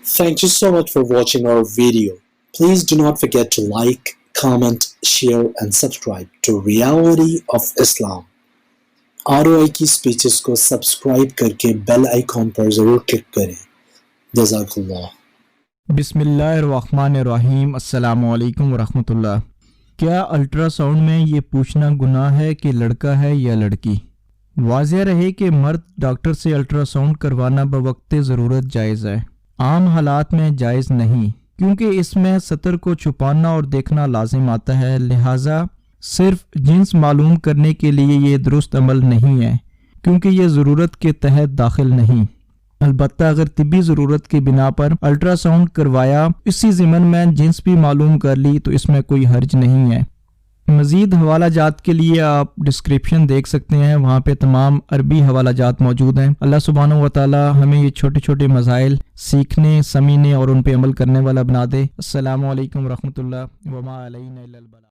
Thank you so much for watching our video. Please do not forget to like, comment, share and subscribe to Reality of Islam. ROI کی speeches کو subscribe کر کے bell icon پر ضرور click کریں. جزاک اللہ. بسم اللہ الرحمن الرحیم. السلام علیکم ورحمۃ اللہ. کیا الٹراساؤنڈ میں یہ پوچھنا گناہ ہے کہ لڑکا ہے یا لڑکی؟ واضح رہے کہ مرد ڈاکٹر سے الٹراساؤنڈ کروانا بوقت ضرورت جائز ہے، عام حالات میں جائز نہیں، کیونکہ اس میں سطر کو چھپانا اور دیکھنا لازم آتا ہے، لہٰذا صرف جنس معلوم کرنے کے لیے یہ درست عمل نہیں ہے، کیونکہ یہ ضرورت کے تحت داخل نہیں۔ البتہ اگر طبی ضرورت کی بنا پر الٹراساؤنڈ کروایا، اسی ضمن میں جنس بھی معلوم کر لی تو اس میں کوئی حرج نہیں ہے۔ مزید حوالہ جات کے لیے آپ ڈسکرپشن دیکھ سکتے ہیں، وہاں پہ تمام عربی حوالہ جات موجود ہیں۔ اللہ سبحانہ و تعالی ہمیں یہ چھوٹے چھوٹے مسائل سیکھنے، سمجھنے اور ان پہ عمل کرنے والا بنا دے۔ السلام علیکم ورحمۃ اللہ وما علینا الا البلاغ۔